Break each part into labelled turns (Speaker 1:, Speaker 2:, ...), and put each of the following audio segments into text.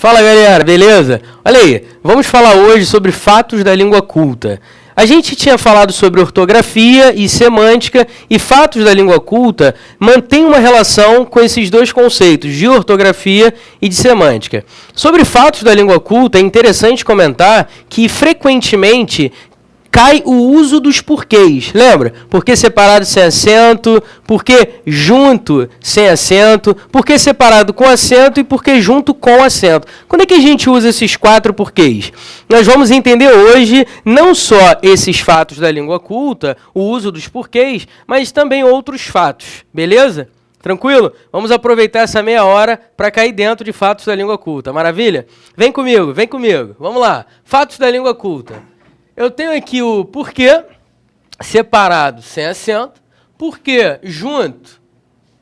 Speaker 1: Fala galera, beleza? Olha aí, vamos falar hoje sobre fatos da língua culta. A gente tinha falado sobre ortografia e semântica, e fatos da língua culta mantém uma relação com esses dois conceitos, de ortografia e de semântica. Sobre fatos da língua culta, é interessante comentar que frequentemente cai o uso dos porquês. Lembra? Porquê separado sem acento, porquê junto sem acento, porquê separado com acento e porquê junto com acento. Quando é que a gente usa esses 4 porquês? Nós vamos entender hoje não só esses fatos da língua culta, o uso dos porquês, mas também outros fatos. Beleza? Tranquilo? Vamos aproveitar essa meia hora para cair dentro de fatos da língua culta. Maravilha? Vem comigo, vem comigo. Vamos lá. Fatos da língua culta. Eu tenho aqui o porquê separado sem acento, porquê junto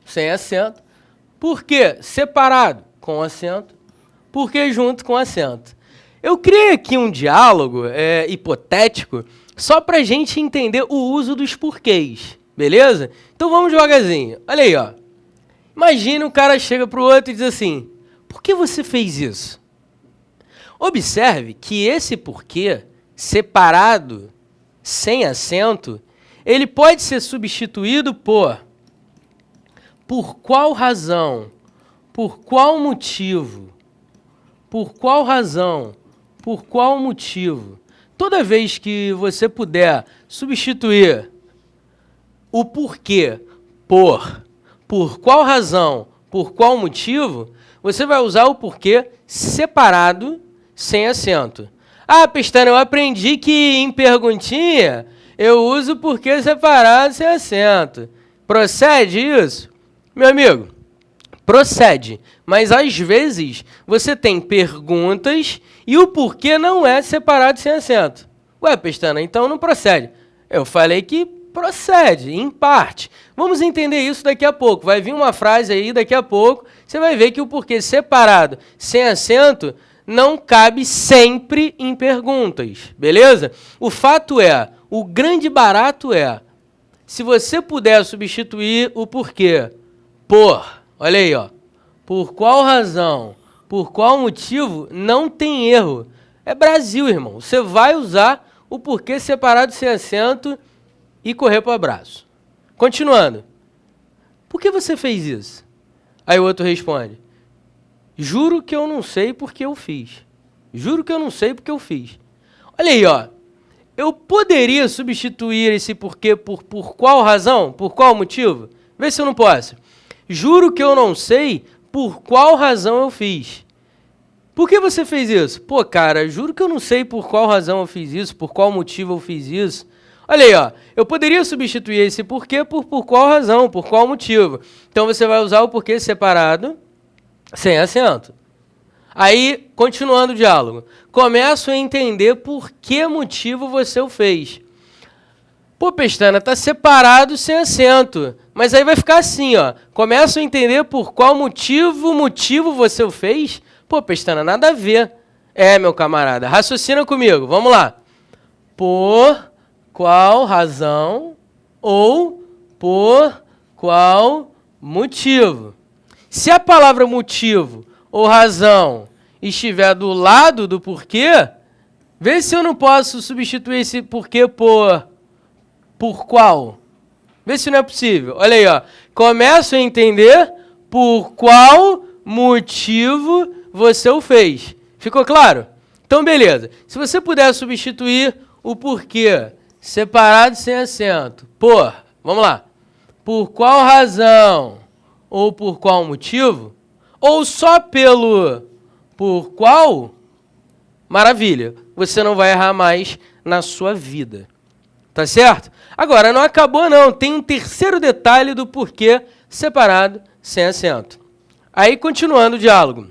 Speaker 1: sem acento, porquê separado com acento, porquê junto com acento. Eu criei aqui um diálogo hipotético só para a gente entender o uso dos porquês, beleza? Então vamos devagarzinho. Olha aí, ó. Imagina o cara chega para o outro e diz assim, por que você fez isso? Observe que esse porquê separado, sem acento, ele pode ser substituído por qual razão, por qual motivo, por qual razão, por qual motivo. Toda vez que você puder substituir o porquê por qual razão, por qual motivo, você vai usar o porquê separado, sem acento. Ah, Pestana, eu aprendi que em perguntinha eu uso porquê separado sem acento. Procede isso? Meu amigo, procede. Mas às vezes você tem perguntas e o porquê não é separado sem acento. Ué, Pestana, então não procede. Eu falei que procede, em parte. Vamos entender isso daqui a pouco. Vai vir uma frase aí daqui a pouco, você vai ver que o porquê separado sem acento não cabe sempre em perguntas, beleza? O fato é, o grande barato é, se você puder substituir o porquê olha aí, ó, por qual razão, por qual motivo, não tem erro. É Brasil, irmão. Você vai usar o porquê separado sem acento e correr para o abraço. Continuando. Por que você fez isso? Aí o outro responde, juro que eu não sei porque eu fiz. Juro que eu não sei porque eu fiz. Olha aí, ó. Eu poderia substituir esse porquê por qual razão? Por qual motivo? Vê se eu não posso. Juro que eu não sei por qual razão eu fiz. Por que você fez isso? Pô, cara, juro que eu não sei por qual razão eu fiz isso, por qual motivo eu fiz isso. Olha aí, ó. Eu poderia substituir esse porquê por qual razão, por qual motivo. Então você vai usar o porquê separado, sem acento. Aí, continuando o diálogo, começo a entender por que motivo você o fez. Pô, Pestana, tá separado sem acento. Mas aí vai ficar assim, ó. Começo a entender por qual motivo você o fez. Pô, Pestana, nada a ver. É, meu camarada, raciocina comigo, vamos lá. Por qual razão ou por qual motivo? Se a palavra motivo ou razão estiver do lado do porquê, vê se eu não posso substituir esse porquê por qual. Vê se não é possível. Olha aí, ó. Começo a entender por qual motivo você o fez. Ficou claro? Então, beleza. Se você puder substituir o porquê separado sem acento vamos lá. Por qual razão? Ou por qual motivo, ou só por qual, maravilha, você não vai errar mais na sua vida. Tá certo? Agora, não acabou não, tem um terceiro detalhe do porquê separado sem acento. Aí, continuando o diálogo.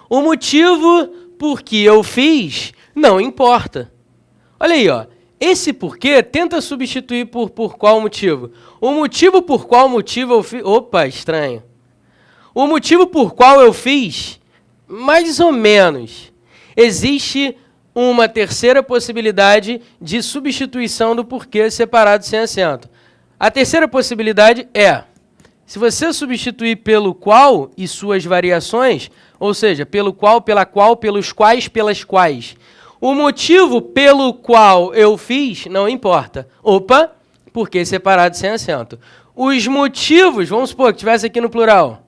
Speaker 1: O motivo por que eu fiz não importa. Olha aí, ó. Esse porquê tenta substituir por qual motivo? O motivo por qual motivo eu fiz... Opa, estranho. O motivo por qual eu fiz, mais ou menos. Existe uma terceira possibilidade de substituição do porquê separado sem acento. A terceira possibilidade é, Se você substituir pelo qual e suas variações, ou seja, pelo qual, pela qual, pelos quais, pelas quais, o motivo pelo qual eu fiz não importa. Opa, porque separado sem acento. Os motivos, vamos supor que tivesse aqui no plural.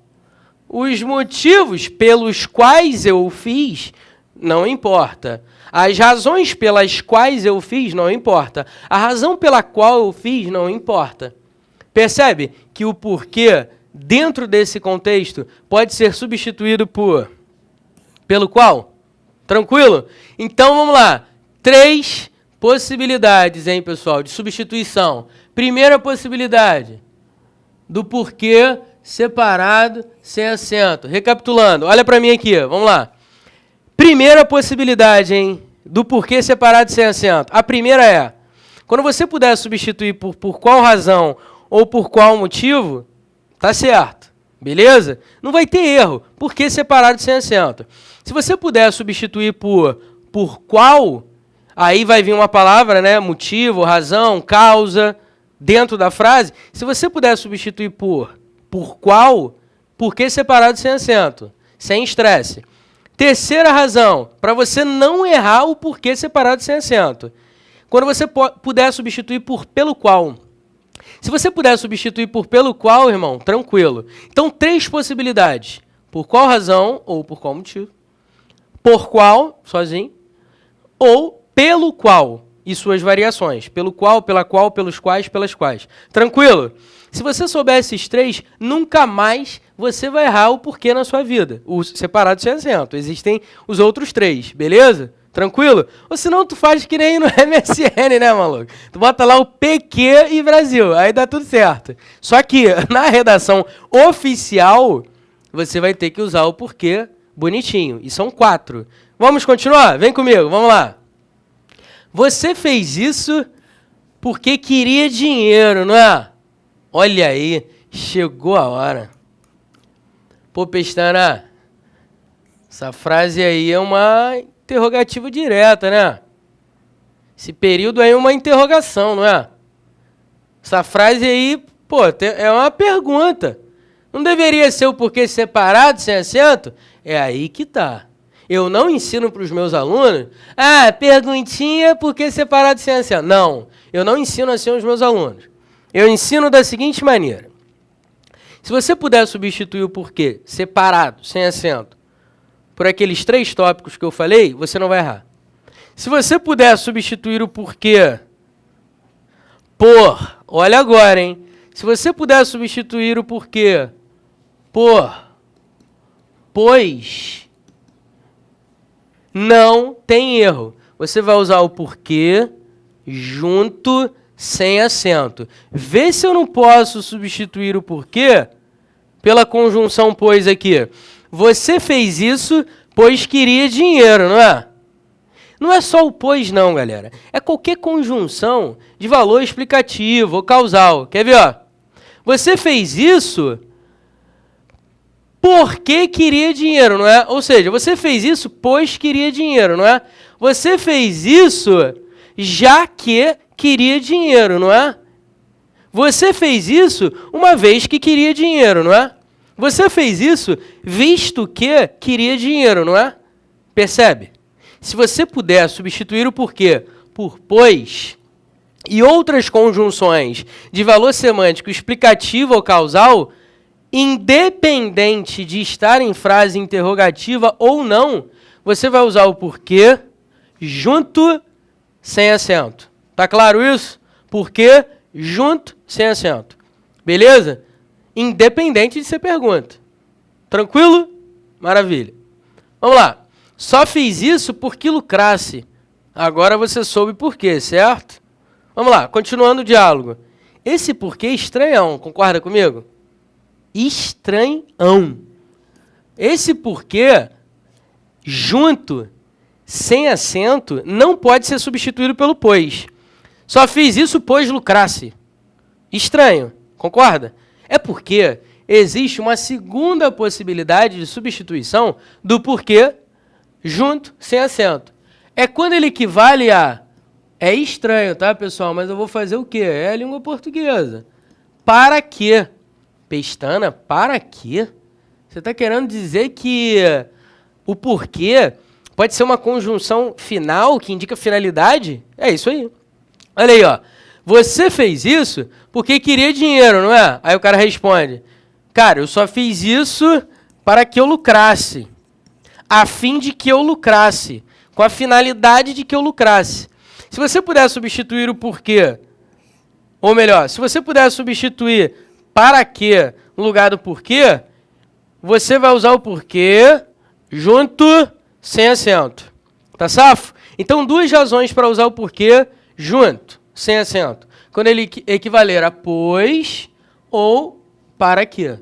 Speaker 1: Os motivos pelos quais eu fiz não importa. As razões pelas quais eu fiz não importa. A razão pela qual eu fiz não importa. Percebe que o porquê, dentro desse contexto, pode ser substituído pelo qual? Tranquilo? Então, vamos lá. 3 possibilidades, hein, pessoal, de substituição. Primeira possibilidade, do porquê separado sem acento. Recapitulando, olha para mim aqui, vamos lá. Primeira possibilidade, hein, do porquê separado sem acento. A primeira é, quando você puder substituir por qual razão ou por qual motivo, tá certo, beleza? Não vai ter erro, porquê separado sem acento. Se você puder substituir por qual, aí vai vir uma palavra, né? Motivo, razão, causa, dentro da frase. Se você puder substituir por qual, porquê separado sem acento, sem estresse. Terceira razão, para você não errar o porquê separado sem acento. Quando você puder substituir por pelo qual. Se você puder substituir por pelo qual, irmão, tranquilo. Então, 3 possibilidades. Por qual razão ou por qual motivo. Por qual, sozinho, ou pelo qual e suas variações. Pelo qual, pela qual, pelos quais, pelas quais. Tranquilo? Se você souber esses 3, nunca mais você vai errar o porquê na sua vida. O separado sem acento. Existem os outros 3, beleza? Tranquilo? Ou senão tu faz que nem no MSN, né, maluco? Tu bota lá o PQ e Brasil, aí dá tudo certo. Só que na redação oficial, você vai ter que usar o porquê bonitinho. E são 4. Vamos continuar? Vem comigo, vamos lá. Você fez isso porque queria dinheiro, não é? Olha aí, chegou a hora. Pô, Pestana, essa frase aí é uma interrogativa direta, né? Esse período aí é uma interrogação, não é? Essa frase aí, pô, é uma pergunta. Não deveria ser o porquê separado, sem acento? É aí que tá. Eu não ensino para os meus alunos, perguntinha, porquê separado, sem acento. Não, eu não ensino assim aos meus alunos. Eu ensino da seguinte maneira. Se você puder substituir o porquê separado, sem acento, por aqueles 3 tópicos que eu falei, você não vai errar. Se você puder substituir o porquê por, olha agora, hein? Se você puder substituir o porquê por, pois, não tem erro. Você vai usar o porquê junto, sem acento. Vê se eu não posso substituir o porquê pela conjunção pois aqui. Você fez isso, pois queria dinheiro, não é? Não é só o pois não, galera. É qualquer conjunção de valor explicativo ou causal. Quer ver, ó? Você fez isso porque queria dinheiro, não é? Ou seja, você fez isso pois queria dinheiro, não é? Você fez isso já que queria dinheiro, não é? Você fez isso uma vez que queria dinheiro, não é? Você fez isso visto que queria dinheiro, não é? Percebe? Se você puder substituir o porquê por pois e outras conjunções de valor semântico explicativo ou causal, independente de estar em frase interrogativa ou não, você vai usar o porquê junto, sem acento. Tá claro isso? Porquê junto, sem acento. Beleza? Independente de ser pergunta. Tranquilo? Maravilha. Vamos lá. Só fiz isso porque lucrasse. Agora você soube por quê, certo? Vamos lá, continuando o diálogo. Esse porquê é estranhão, concorda comigo? Estranhão. Esse porquê, junto, sem acento, não pode ser substituído pelo pois. Só fiz isso pois lucrasse. Estranho, concorda? É porque existe uma segunda possibilidade de substituição do porquê junto, sem acento. É quando ele equivale a... É estranho, tá, pessoal? Mas eu vou fazer o quê? É a língua portuguesa. Para quê? Pestana, para quê? Você está querendo dizer que o porquê pode ser uma conjunção final que indica finalidade? É isso aí. Olha aí, ó. Você fez isso porque queria dinheiro, não é? Aí o cara responde, cara, eu só fiz isso para que eu lucrasse, a fim de que eu lucrasse, com a finalidade de que eu lucrasse. Se você puder substituir o porquê, ou melhor, se você puder substituir para quê no lugar do porquê, você vai usar o porquê junto, sem acento. Tá safo? Então, duas razões para usar o porquê junto, sem acento. Quando ele equivaler a pois ou para quê.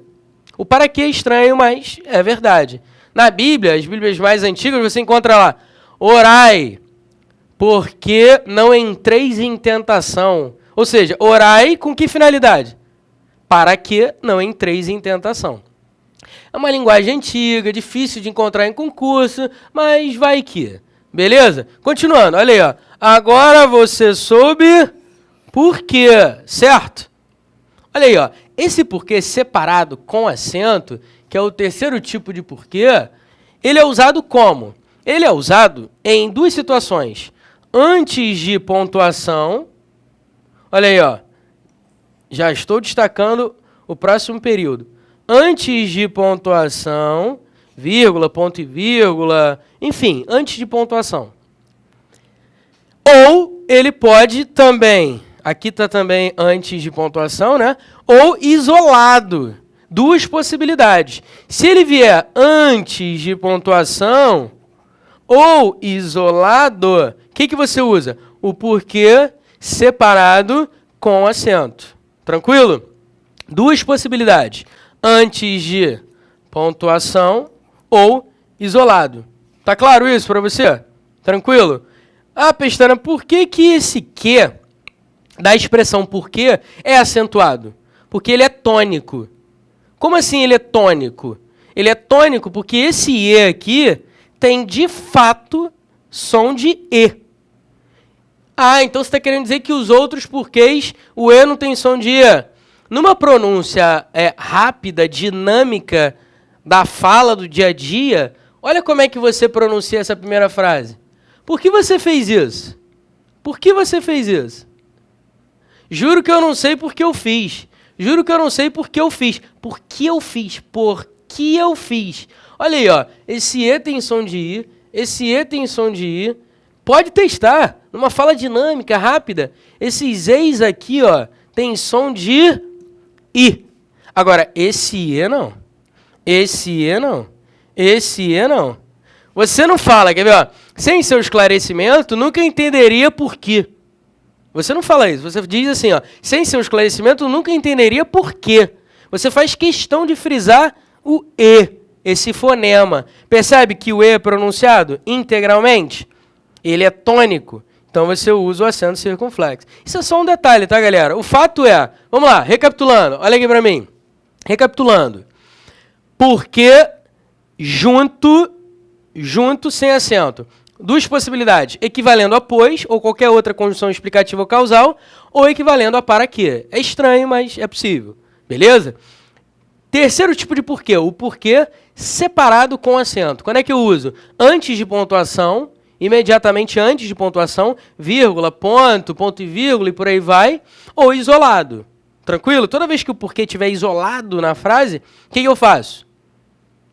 Speaker 1: O para quê é estranho, mas é verdade. Na Bíblia, as Bíblias mais antigas, você encontra lá, orai, porque não entreis em tentação. Ou seja, orai com que finalidade? Para que não entreis em tentação. É uma linguagem antiga, difícil de encontrar em concurso, mas vai que. Beleza? Continuando, olha aí, ó. Agora você soube por quê, certo? Olha aí, ó. Esse porquê separado com acento, que é o terceiro tipo de porquê, ele é usado como? Ele é usado em duas situações. Antes de pontuação, olha aí, ó. Já estou destacando o próximo período. Antes de pontuação, vírgula, ponto e vírgula, enfim, antes de pontuação. Ou ele pode também, aqui está também antes de pontuação, né? Ou isolado. Duas possibilidades. Se ele vier antes de pontuação ou isolado, o que você usa? O porquê separado com acento. Tranquilo? Duas possibilidades. Antes de pontuação ou isolado. Tá claro isso para você? Tranquilo? Ah, Pestana, por que esse que da expressão porquê é acentuado? Porque ele é tônico. Como assim ele é tônico? Ele é tônico porque esse E aqui tem, de fato, som de E. Ah, então você está querendo dizer que os outros porquês, o E não tem som de E. Numa pronúncia rápida, dinâmica da fala do dia a dia, olha como é que você pronuncia essa primeira frase. Por que você fez isso? Por que você fez isso? Juro que eu não sei porque eu fiz. Juro que eu não sei porque eu fiz. Por que eu fiz? Por que eu fiz? Olha aí, ó. Esse E tem som de I, esse E tem som de I. Pode testar. Numa fala dinâmica, rápida. Esses E's aqui, ó, tem som de I. Agora, esse E não. Esse E não. Esse E não. Você não fala, quer ver? Ó, sem seu esclarecimento, nunca entenderia por quê. Você não fala isso. Você diz assim, ó, sem seu esclarecimento, nunca entenderia por quê. Você faz questão de frisar o E, esse fonema. Percebe que o E é pronunciado integralmente? Ele é tônico. Então você usa o acento circunflexo. Isso é só um detalhe, tá, galera? O fato é, vamos lá, recapitulando, olha aqui para mim. Recapitulando. Porque junto sem acento. Duas possibilidades, equivalendo a pois, ou qualquer outra conjunção explicativa ou causal, ou equivalendo a para que. É estranho, mas é possível. Beleza? Terceiro tipo de porquê, o porquê separado com acento. Quando é que eu uso? Antes de pontuação, imediatamente antes de pontuação, vírgula, ponto e vírgula e por aí vai, ou isolado. Tranquilo? Toda vez que o porquê estiver isolado na frase, o que eu faço?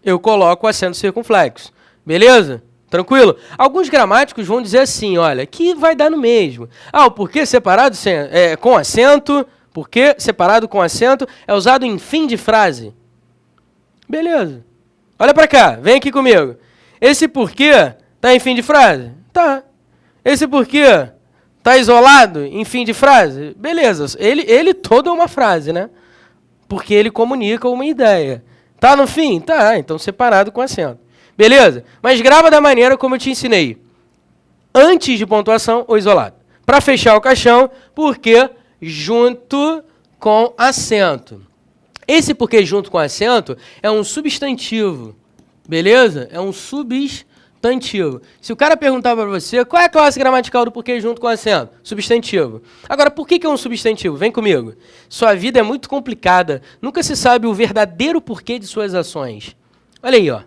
Speaker 1: Eu coloco o acento circunflexo. Beleza? Tranquilo? Alguns gramáticos vão dizer assim, olha, que vai dar no mesmo. Ah, o porquê separado com acento, porquê separado com acento é usado em fim de frase. Beleza. Olha para cá, vem aqui comigo. Esse porquê tá em fim de frase? Tá. Esse porquê tá isolado em fim de frase? Beleza. Ele todo é uma frase, né? Porque ele comunica uma ideia. Tá no fim? Tá. Então separado com acento. Beleza? Mas grava da maneira como eu te ensinei. Antes de pontuação ou isolado. Para fechar o caixão, porque junto com acento. Esse porque junto com acento é um substantivo. Beleza? É um substantivo. Substantivo. Se o cara perguntar para você, qual é a classe gramatical do porquê junto com acento? Substantivo. Agora, por que é um substantivo? Vem comigo. Sua vida é muito complicada. Nunca se sabe o verdadeiro porquê de suas ações. Olha aí, ó.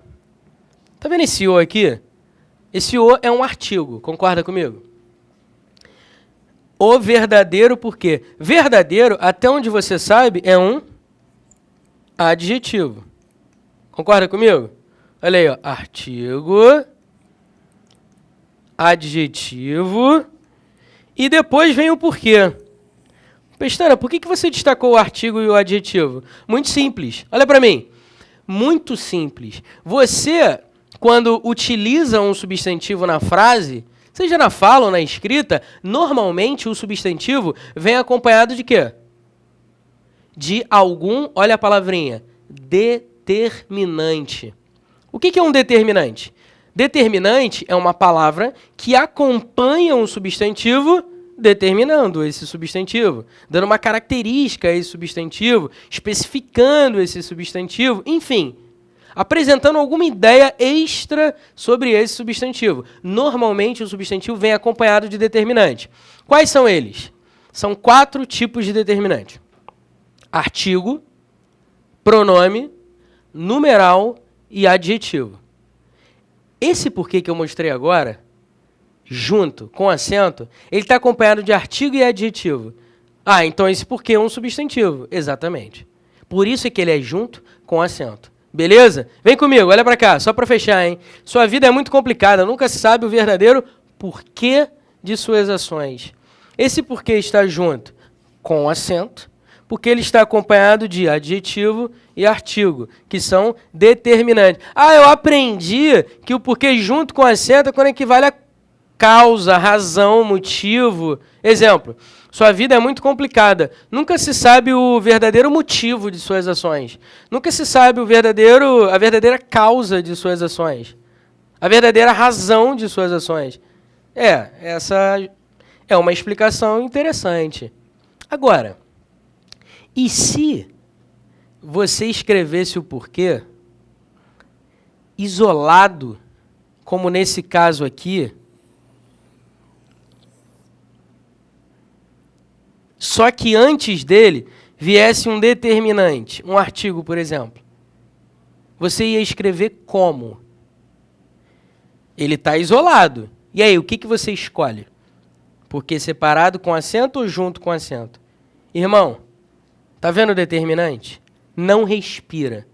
Speaker 1: Tá vendo esse o aqui? Esse o é um artigo. Concorda comigo? O verdadeiro porquê. Verdadeiro, até onde você sabe, é um adjetivo. Concorda comigo? Olha aí, ó. Artigo, adjetivo, e depois vem o porquê. Pestana, por que você destacou o artigo e o adjetivo? Muito simples. Olha para mim. Muito simples. Você, quando utiliza um substantivo na frase, seja na fala ou na escrita, normalmente o substantivo vem acompanhado de quê? De algum, olha a palavrinha, determinante. O que é um determinante? Determinante é uma palavra que acompanha um substantivo determinando esse substantivo, dando uma característica a esse substantivo, especificando esse substantivo, enfim, apresentando alguma ideia extra sobre esse substantivo. Normalmente, o substantivo vem acompanhado de determinante. Quais são eles? São 4 tipos de determinante. Artigo, pronome, numeral e adjetivo. Esse porquê que eu mostrei agora, junto com acento, ele está acompanhado de artigo e adjetivo. Ah, então esse porquê é um substantivo. Exatamente. Por isso é que ele é junto com acento. Beleza? Vem comigo, olha para cá, só para fechar, hein? Sua vida é muito complicada, nunca se sabe o verdadeiro porquê de suas ações. Esse porquê está junto com acento, porque ele está acompanhado de adjetivo e artigo, que são determinantes. Ah, eu aprendi que o porquê junto com acento é quando equivale a causa, razão, motivo. Exemplo, sua vida é muito complicada. Nunca se sabe o verdadeiro motivo de suas ações. Nunca se sabe a verdadeira causa de suas ações. A verdadeira razão de suas ações. Essa é uma explicação interessante. Agora, e se você escrevesse o porquê isolado, como nesse caso aqui, só que antes dele viesse um determinante, um artigo, por exemplo? Você ia escrever como? Ele está isolado. E aí, o que você escolhe? Porquê separado com acento ou junto com acento? Irmão, tá vendo o determinante? Não respira.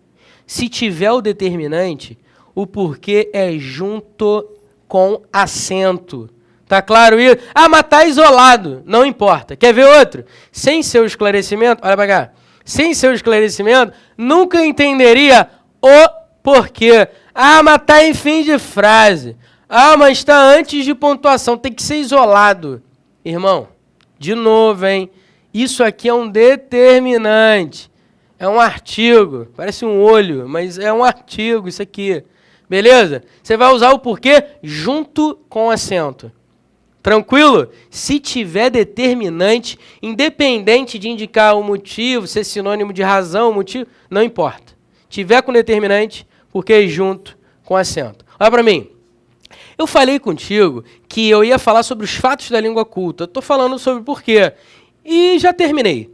Speaker 1: Se tiver o determinante, o porquê é junto com acento. Tá claro isso? Ah, mas tá isolado. Não importa. Quer ver outro? Sem seu esclarecimento, olha pra cá. Sem seu esclarecimento, nunca entenderia o porquê. Ah, mas tá em fim de frase. Ah, mas está antes de pontuação. Tem que ser isolado. Irmão, de novo, hein? Isso aqui é um determinante. É um artigo. Parece um olho, mas é um artigo isso aqui. Beleza? Você vai usar o porquê junto com acento. Tranquilo? Se tiver determinante, independente de indicar o motivo, ser sinônimo de razão, motivo, não importa. Tiver com determinante, porquê junto com acento. Olha para mim. Eu falei contigo que eu ia falar sobre os fatos da língua culta. Estou falando sobre porquê. E já terminei.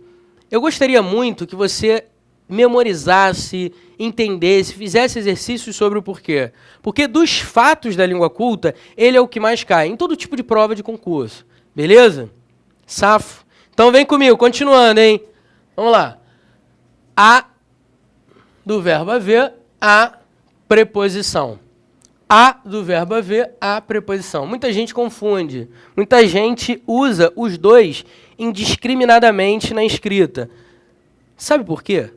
Speaker 1: Eu gostaria muito que você memorizasse, entendesse, fizesse exercícios sobre o porquê. Porque dos fatos da língua culta, ele é o que mais cai em todo tipo de prova de concurso. Beleza? Safo. Então vem comigo, continuando, hein? Vamos lá. A do verbo haver, a preposição. A do verbo haver, a preposição. Muita gente confunde. Muita gente usa os dois indiscriminadamente na escrita. Sabe por quê?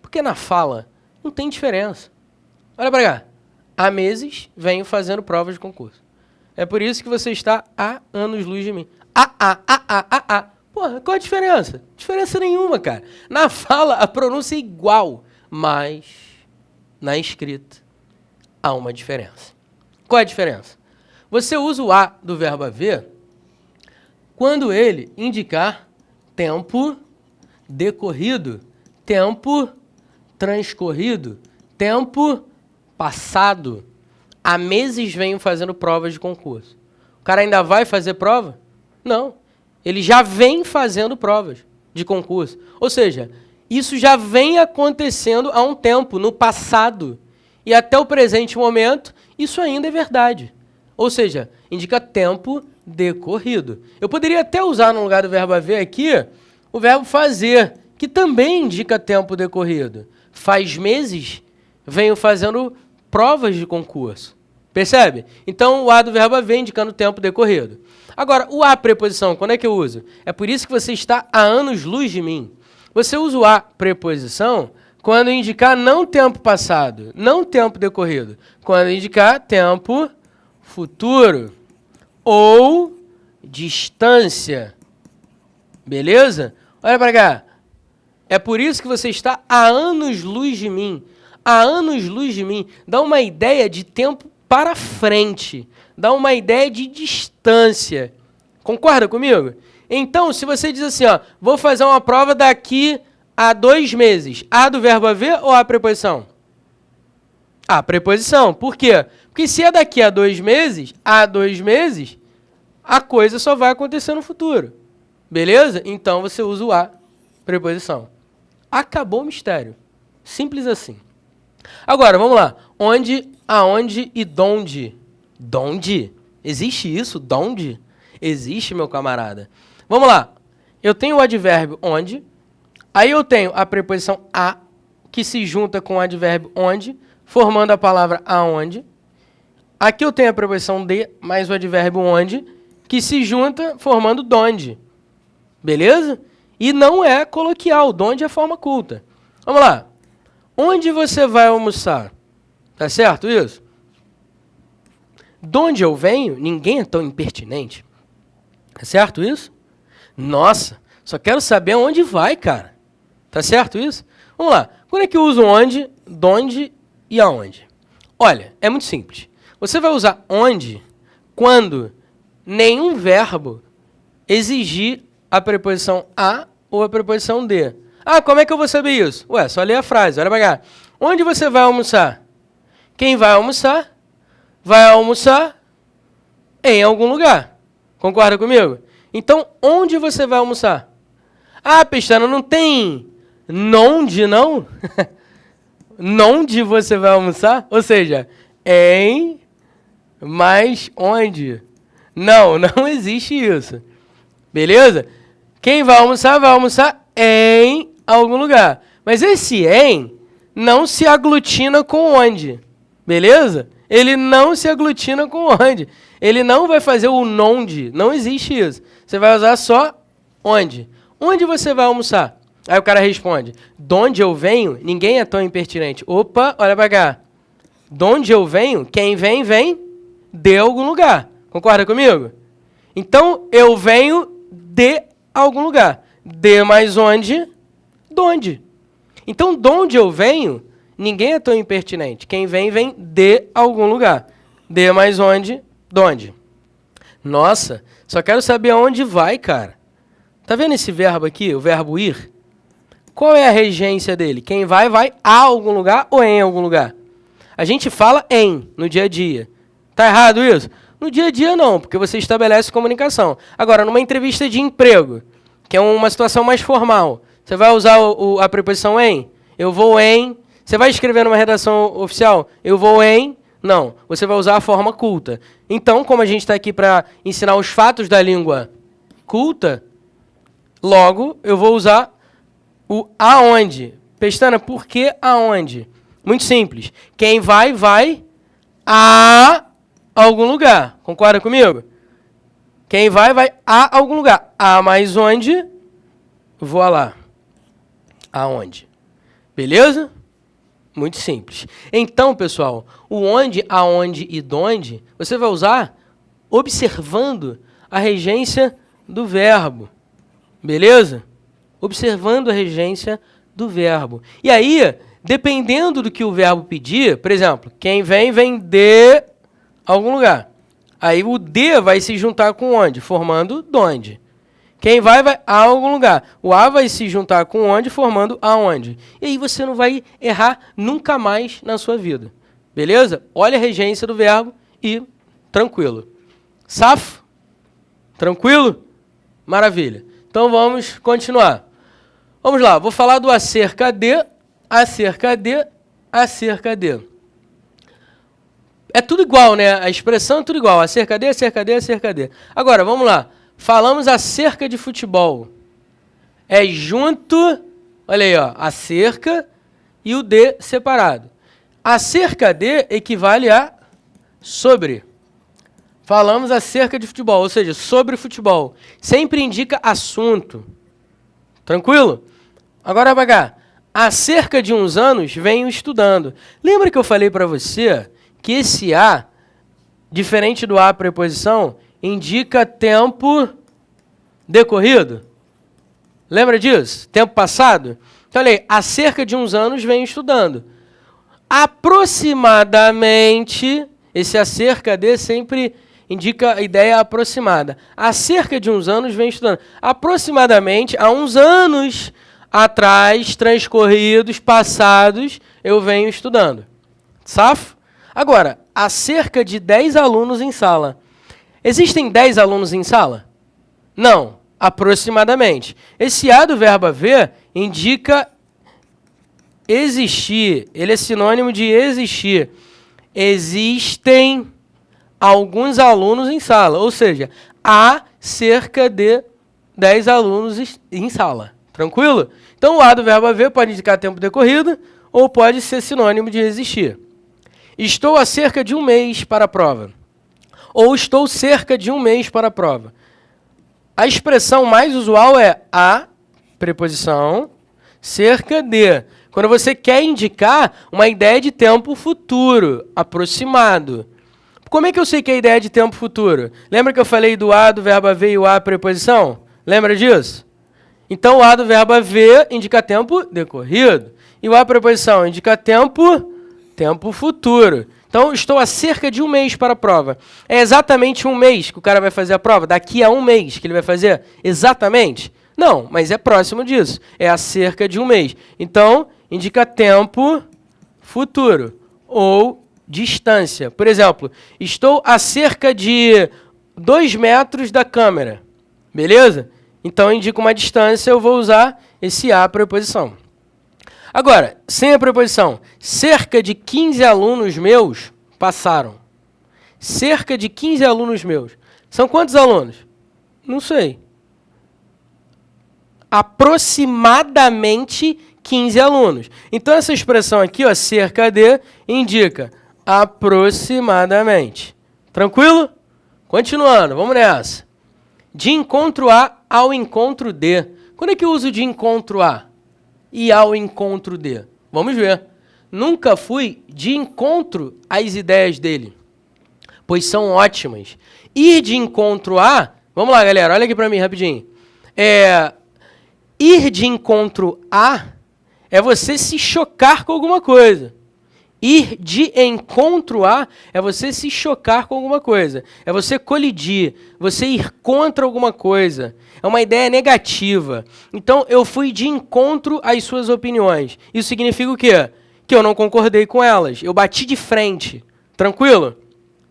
Speaker 1: Porque na fala não tem diferença. Olha para cá. Há meses venho fazendo provas de concurso. É por isso que você está há anos-luz de mim. Porra, qual a diferença? Diferença nenhuma, cara. Na fala a pronúncia é igual, mas na escrita há uma diferença. Qual é a diferença? Você usa o a do verbo haver quando ele indicar tempo decorrido, tempo transcorrido, tempo passado. há meses venho fazendo provas de concurso. O cara ainda vai fazer prova? Não. Ele já vem fazendo provas de concurso. Ou seja, isso já vem acontecendo há um tempo, no passado. E até o presente momento, isso ainda é verdade. Ou seja, indica tempo decorrido. Eu poderia até usar no lugar do verbo haver aqui o verbo fazer, que também indica tempo decorrido. Faz meses venho fazendo provas de concurso. Percebe? Então, o a do verbo haver indicando tempo decorrido. Agora, o a preposição, quando é que eu uso? É por isso que você está a anos-luz de mim. Você usa o a preposição quando indicar não tempo passado, não tempo decorrido. Quando indicar tempo futuro ou distância. Beleza? Olha para cá. É por isso que você está a anos-luz de mim. A anos-luz de mim. Dá uma ideia de tempo para frente. Dá uma ideia de distância. Concorda comigo? Então, se você diz assim, ó, vou fazer uma prova daqui a 2 meses. A do verbo haver ou a preposição? A preposição. Por quê? Porque se é daqui a 2 meses, a coisa só vai acontecer no futuro. Beleza? Então, você usa o a preposição. Acabou o mistério. Simples assim. Agora, vamos lá. Onde, aonde e donde? Donde? Existe isso? Donde? Existe, meu camarada. Vamos lá. Eu tenho o advérbio onde. Aí eu tenho a preposição a, que se junta com o advérbio onde, formando a palavra aonde. Aqui eu tenho a preposição de mais o advérbio onde, que se junta formando donde. Beleza? E não é coloquial. Donde é forma culta. Vamos lá. Onde você vai almoçar? Tá certo isso? Donde eu venho, ninguém é tão impertinente. Tá certo isso? Nossa, só quero saber onde vai, cara. Tá certo isso? Vamos lá. Quando é que eu uso onde, donde e aonde? Olha, é muito simples. Você vai usar onde quando nenhum verbo exigir a preposição a ou a preposição de. Ah, como é que eu vou saber isso? Ué, só ler a frase, olha pra cá. Onde você vai almoçar? Quem vai almoçar em algum lugar. Concorda comigo? Então, onde você vai almoçar? Ah, Pestana, não tem nonde, não? Nonde você vai almoçar? Ou seja, em, mas onde? Não, não existe isso. Beleza? Quem vai almoçar em algum lugar. Mas esse em não se aglutina com onde. Beleza? Ele não se aglutina com onde. Ele não vai fazer o nonde. Não existe isso. Você vai usar só onde. Onde você vai almoçar? Aí o cara responde, donde eu venho, ninguém é tão impertinente. Opa, olha pra cá. Donde eu venho, quem vem, vem de algum lugar. Concorda comigo? Então, eu venho de algum lugar. De mais onde? Donde. Então, donde eu venho, ninguém é tão impertinente. Quem vem, vem de algum lugar. De mais onde? Donde. Nossa, só quero saber aonde vai, cara. Tá vendo esse verbo aqui, o verbo ir? Qual é a regência dele? Quem vai, vai a algum lugar ou em algum lugar? A gente fala em, no dia a dia. Tá errado isso? No dia a dia não, porque você estabelece comunicação. Agora, numa entrevista de emprego, que é uma situação mais formal, você vai usar a preposição em? Eu vou em. Você vai escrever numa redação oficial? Eu vou em. Não, você vai usar a forma culta. Então, como a gente está aqui para ensinar os fatos da língua culta, logo eu vou usar o aonde. Pestana, por que aonde? Muito simples. Quem vai, vai a algum lugar. Concorda comigo? Quem vai, vai a algum lugar. A mais onde? Vou lá. Aonde? Beleza? Muito simples. Então, pessoal, o onde, aonde e donde, você vai usar observando a regência do verbo. Beleza? Observando a regência do verbo. E aí, dependendo do que o verbo pedir, por exemplo, quem vem, vem de algum lugar. Aí o de vai se juntar com onde? Formando donde. Quem vai, vai a algum lugar. O a vai se juntar com onde, formando aonde. E aí você não vai errar nunca mais na sua vida. Beleza? Olha a regência do verbo e tranquilo. Safo? Tranquilo? Maravilha. Então vamos continuar. Vamos lá, vou falar do acerca de, acerca de, acerca de. É tudo igual, né? A expressão é tudo igual. Acerca de, acerca de, acerca de. Agora, vamos lá. Falamos acerca de futebol. É junto, olha aí, ó, acerca e o de separado. Acerca de equivale a sobre. Falamos acerca de futebol, ou seja, sobre futebol. Sempre indica assunto. Tranquilo? Agora vai cá. Há cerca de uns anos venho estudando. Lembra que eu falei para você que esse a, diferente do a preposição, indica tempo decorrido? Lembra disso? Tempo passado? Então, olha aí, há cerca de uns anos venho estudando. Aproximadamente, esse acerca de sempre indica a ideia aproximada. Há cerca de uns anos venho estudando. Aproximadamente, há uns anos atrás, transcorridos, passados, eu venho estudando. Safo? Agora, há cerca de 10 alunos em sala. Existem 10 alunos em sala? Não, aproximadamente. Esse a do verbo haver indica existir. Ele é sinônimo de existir. Existem alguns alunos em sala, ou seja, há cerca de 10 alunos em sala. Tranquilo? Então, o a do verbo haver pode indicar tempo decorrido ou pode ser sinônimo de existir. Estou há cerca de um mês para a prova. Ou estou cerca de um mês para a prova. A expressão mais usual é a, preposição, cerca de. Quando você quer indicar uma ideia de tempo futuro, aproximado. Como é que eu sei que é a ideia de tempo futuro? Lembra que eu falei do a do verbo haver e o a preposição? Lembra disso? Então, o a do verbo haver indica tempo decorrido. E o a preposição indica tempo futuro. Então, estou há cerca de um mês para a prova. É exatamente um mês que o cara vai fazer a prova? Daqui a um mês que ele vai fazer? Exatamente? Não, mas é próximo disso. É há cerca de um mês. Então, indica tempo futuro. Ou distância. Por exemplo, estou a cerca de 2 metros da câmera. Beleza? Então, indica uma distância, eu vou usar esse a preposição. Agora, sem a preposição, cerca de 15 alunos meus passaram. Cerca de 15 alunos meus. São quantos alunos? Não sei. Aproximadamente 15 alunos. Então, essa expressão aqui, ó, cerca de, indica aproximadamente. Tranquilo? Continuando, vamos nessa. De encontro a ao encontro de. Quando é que eu uso de encontro a e ao encontro de? Vamos ver. Nunca fui de encontro às ideias dele, pois são ótimas. Ir de encontro a, vamos lá, galera, olha aqui para mim rapidinho. Ir de encontro a é você se chocar com alguma coisa. Ir de encontro a é você se chocar com alguma coisa. É você colidir, você ir contra alguma coisa. É uma ideia negativa. Então, eu fui de encontro às suas opiniões. Isso significa o quê? Que eu não concordei com elas. Eu bati de frente. Tranquilo?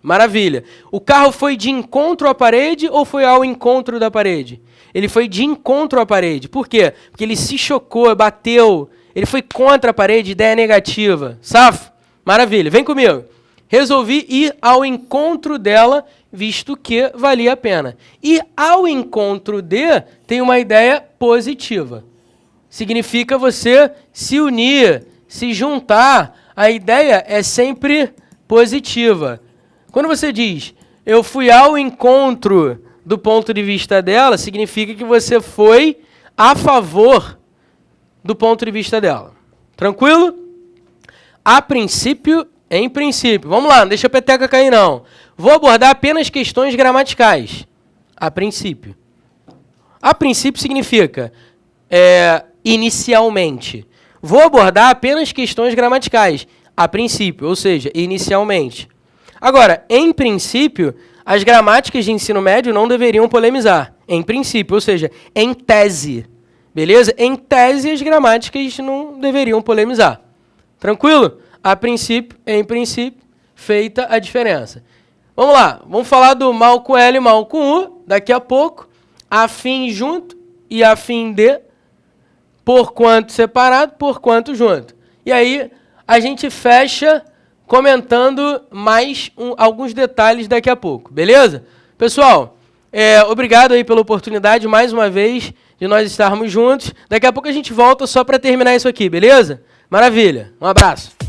Speaker 1: Maravilha. O carro foi de encontro à parede ou foi ao encontro da parede? Ele foi de encontro à parede. Por quê? Porque ele se chocou, bateu. Ele foi contra a parede, ideia negativa. Safo? Maravilha, vem comigo. Resolvi ir ao encontro dela, visto que valia a pena. Ir ao encontro de tem uma ideia positiva. Significa você se unir, se juntar. A ideia é sempre positiva. Quando você diz, eu fui ao encontro do ponto de vista dela, significa que você foi a favor do ponto de vista dela. Tranquilo? A princípio, em princípio. Vamos lá, não deixa a peteca cair não. Vou abordar apenas questões gramaticais. A princípio. A princípio significa inicialmente. Vou abordar apenas questões gramaticais. A princípio, ou seja, inicialmente. Agora, em princípio, as gramáticas de ensino médio não deveriam polemizar. Em princípio, ou seja, em tese. Beleza? Em tese, as gramáticas não deveriam polemizar. Tranquilo? a princípio, em princípio, feita a diferença. Vamos lá, vamos falar do mal com L e mal com U, daqui a pouco, afim junto e afim de, por quanto separado, por quanto junto. E aí, a gente fecha comentando mais alguns detalhes daqui a pouco, beleza? Pessoal, obrigado aí pela oportunidade, mais uma vez, de nós estarmos juntos. Daqui a pouco a gente volta só para terminar isso aqui, beleza? Maravilha, um abraço.